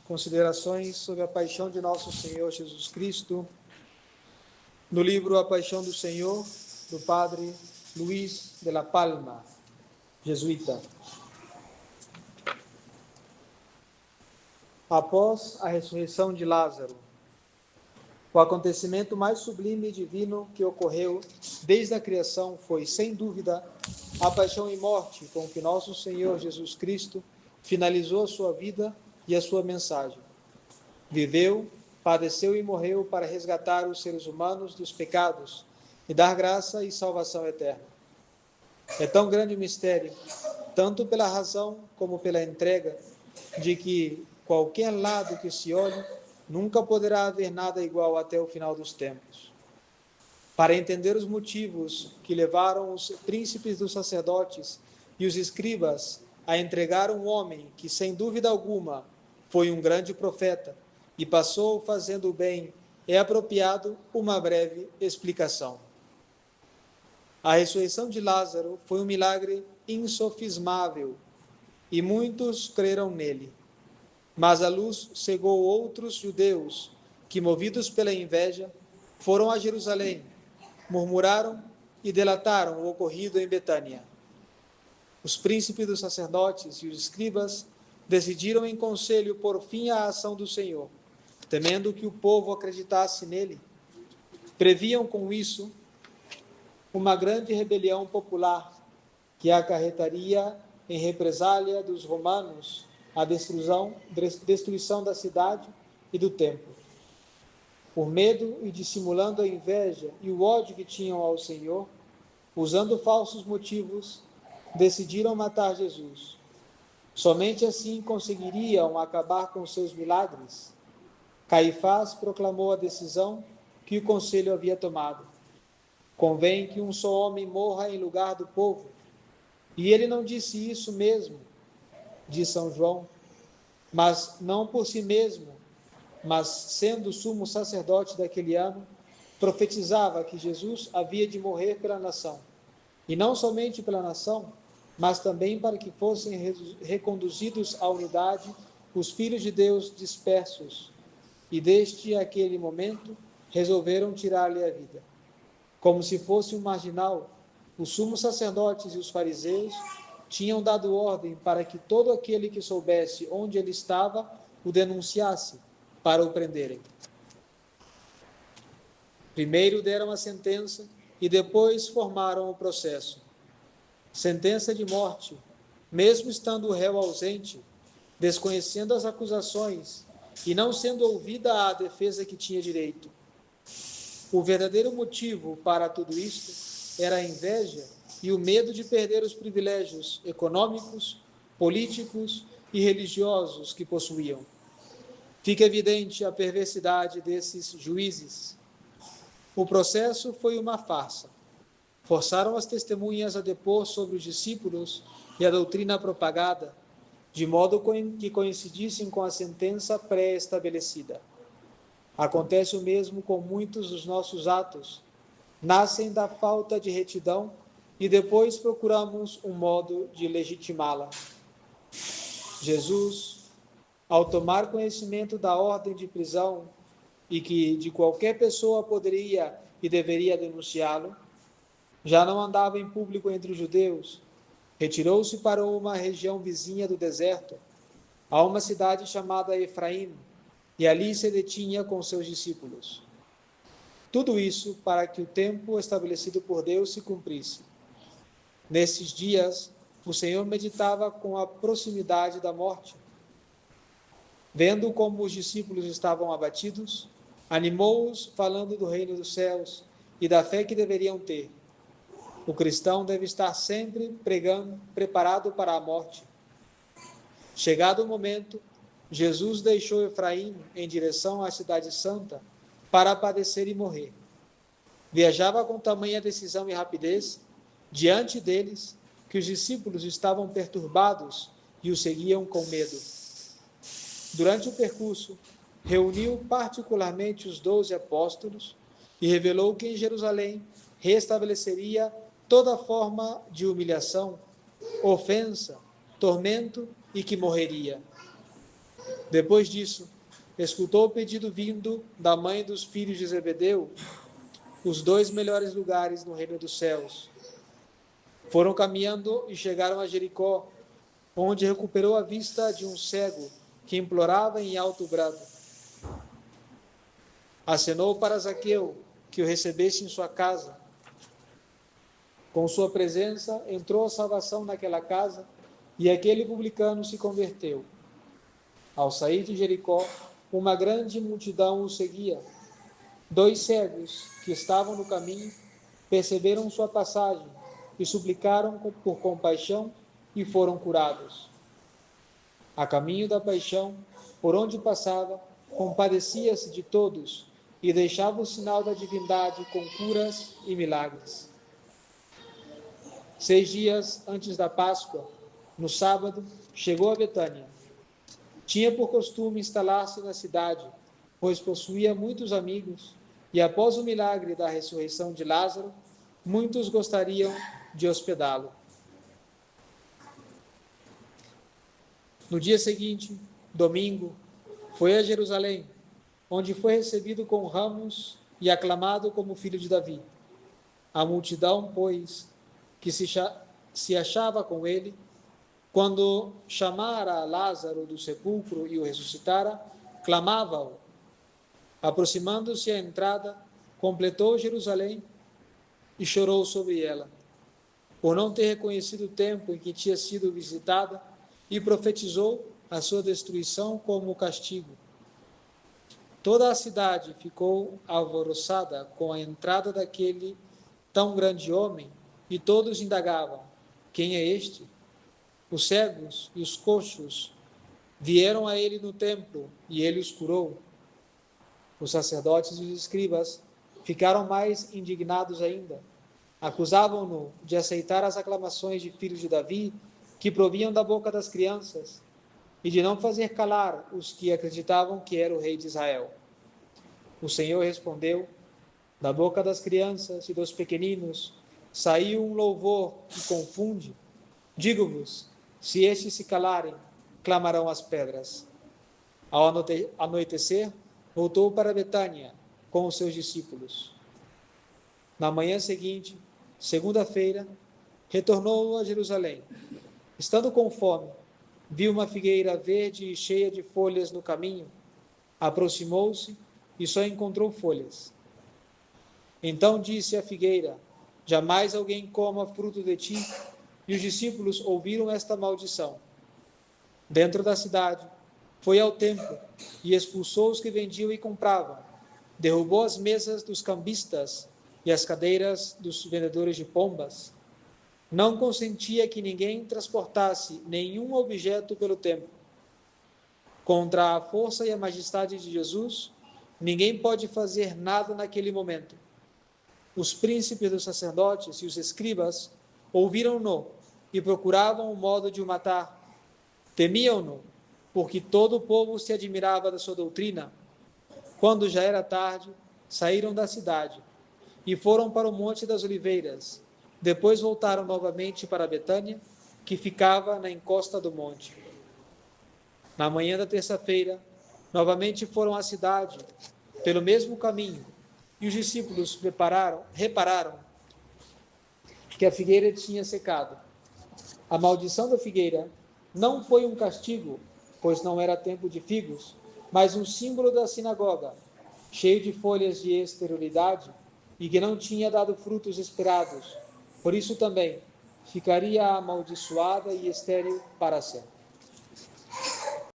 Considerações sobre a paixão de nosso Senhor Jesus Cristo, no livro A Paixão do Senhor, do padre Luís de la Palma, jesuíta. Após a ressurreição de Lázaro, o acontecimento mais sublime e divino que ocorreu desde a criação foi, sem dúvida, a paixão e morte com que nosso Senhor Jesus Cristo finalizou a sua vida e a sua mensagem. Viveu, padeceu e morreu para resgatar os seres humanos dos pecados e dar graça e salvação eterna. É tão grande o mistério, tanto pela razão como pela entrega, de que qualquer lado que se olhe, nunca poderá haver nada igual até o final dos tempos. Para entender os motivos que levaram os príncipes dos sacerdotes e os escribas a entregar um homem que, sem dúvida alguma, foi um grande profeta e passou fazendo o bem, é apropriado uma breve explicação. A ressurreição de Lázaro foi um milagre insofismável e muitos creram nele. Mas a luz cegou outros judeus que, movidos pela inveja, foram a Jerusalém, murmuraram e delataram o ocorrido em Betânia. Os príncipes dos sacerdotes e os escribas decidiram em conselho pôr fim à ação do Senhor, temendo que o povo acreditasse nele. Previam com isso uma grande rebelião popular que acarretaria em represália dos romanos a destruição da cidade e do templo. Por medo e dissimulando a inveja e o ódio que tinham ao Senhor, usando falsos motivos, decidiram matar Jesus. Somente assim conseguiriam acabar com seus milagres. Caifás proclamou a decisão que o conselho havia tomado. Convém que um só homem morra em lugar do povo. E ele não disse isso mesmo, diz São João, mas não por si mesmo, mas sendo sumo sacerdote daquele ano, profetizava que Jesus havia de morrer pela nação, e não somente pela nação, mas também para que fossem reconduzidos à unidade os filhos de Deus dispersos, e desde aquele momento resolveram tirar-lhe a vida. Como se fosse um marginal, os sumos sacerdotes e os fariseus tinham dado ordem para que todo aquele que soubesse onde ele estava o denunciasse para o prenderem. Primeiro deram a sentença e depois formaram o processo. Sentença de morte, mesmo estando o réu ausente, desconhecendo as acusações e não sendo ouvida a defesa que tinha direito. O verdadeiro motivo para tudo isto era a inveja e o medo de perder os privilégios econômicos, políticos e religiosos que possuíam. Fica evidente a perversidade desses juízes. O processo foi uma farsa. Forçaram as testemunhas a depor sobre os discípulos e a doutrina propagada, de modo que coincidissem com a sentença pré-estabelecida. Acontece o mesmo com muitos dos nossos atos. Nascem da falta de retidão e depois procuramos um modo de legitimá-la. Jesus, ao tomar conhecimento da ordem de prisão e que de qualquer pessoa poderia e deveria denunciá-lo, já não andava em público entre os judeus, retirou-se para uma região vizinha do deserto, a uma cidade chamada Efraim, e ali se detinha com seus discípulos. Tudo isso para que o tempo estabelecido por Deus se cumprisse. Nesses dias, o Senhor meditava com a proximidade da morte. Vendo como os discípulos estavam abatidos, animou-os falando do reino dos céus e da fé que deveriam ter. O cristão deve estar sempre pregando, preparado para a morte. Chegado o momento, Jesus deixou Efraim em direção à cidade santa para padecer e morrer. Viajava com tamanha decisão e rapidez diante deles que os discípulos estavam perturbados e o seguiam com medo. Durante o percurso, reuniu particularmente os 12 apóstolos e revelou que em Jerusalém restabeleceria toda forma de humilhação, ofensa, tormento e que morreria. Depois disso, escutou o pedido vindo da mãe dos filhos de Zebedeu, os 2 melhores lugares no reino dos céus. Foram caminhando e chegaram a Jericó, onde recuperou a vista de um cego que implorava em alto grado. Acenou para Zaqueu que o recebesse em sua casa. Com sua presença, entrou a salvação naquela casa, e aquele publicano se converteu. Ao sair de Jericó, uma grande multidão o seguia. 2 cegos que estavam no caminho perceberam sua passagem e suplicaram por compaixão e foram curados. A caminho da paixão, por onde passava, compadecia-se de todos e deixava o sinal da divindade com curas e milagres. 6 dias antes da Páscoa, no sábado, chegou a Betânia. Tinha por costume instalar-se na cidade, pois possuía muitos amigos, e após o milagre da ressurreição de Lázaro, muitos gostariam de hospedá-lo. No dia seguinte, domingo, foi a Jerusalém, onde foi recebido com ramos e aclamado como filho de Davi. A multidão, pois, que se achava com ele, quando chamara Lázaro do sepulcro e o ressuscitara, clamava-o. Aproximando-se à entrada, completou Jerusalém e chorou sobre ela, por não ter reconhecido o tempo em que tinha sido visitada, e profetizou a sua destruição como castigo. Toda a cidade ficou alvoroçada com a entrada daquele tão grande homem, e todos indagavam: quem é este? Os cegos e os coxos vieram a ele no templo, e ele os curou. Os sacerdotes e os escribas ficaram mais indignados ainda. Acusavam-no de aceitar as aclamações de filhos de Davi, que provinham da boca das crianças, e de não fazer calar os que acreditavam que era o rei de Israel. O Senhor respondeu: da boca das crianças e dos pequeninos saiu um louvor que confunde. Digo-vos, se estes se calarem, clamarão as pedras. Ao anoitecer, voltou para Betânia com os seus discípulos. Na manhã seguinte, segunda-feira, retornou a Jerusalém. Estando com fome, viu uma figueira verde e cheia de folhas no caminho. Aproximou-se e só encontrou folhas. Então disse à figueira: jamais alguém coma fruto de ti. E os discípulos ouviram esta maldição. Dentro da cidade, foi ao templo e expulsou os que vendiam e compravam. Derrubou as mesas dos cambistas e as cadeiras dos vendedores de pombas. Não consentia que ninguém transportasse nenhum objeto pelo templo. Contra a força e a majestade de Jesus, ninguém pode fazer nada naquele momento. Os príncipes dos sacerdotes e os escribas ouviram-no e procuravam o modo de o matar. Temiam-no, porque todo o povo se admirava da sua doutrina. Quando já era tarde, saíram da cidade e foram para o Monte das Oliveiras. Depois voltaram novamente para Betânia, que ficava na encosta do monte. Na manhã da terça-feira, novamente foram à cidade, pelo mesmo caminho, e os discípulos repararam que a figueira tinha secado. A maldição da figueira não foi um castigo, pois não era tempo de figos, mas um símbolo da sinagoga, cheio de folhas de esterilidade e que não tinha dado frutos esperados. Por isso também ficaria amaldiçoada e estéril para sempre.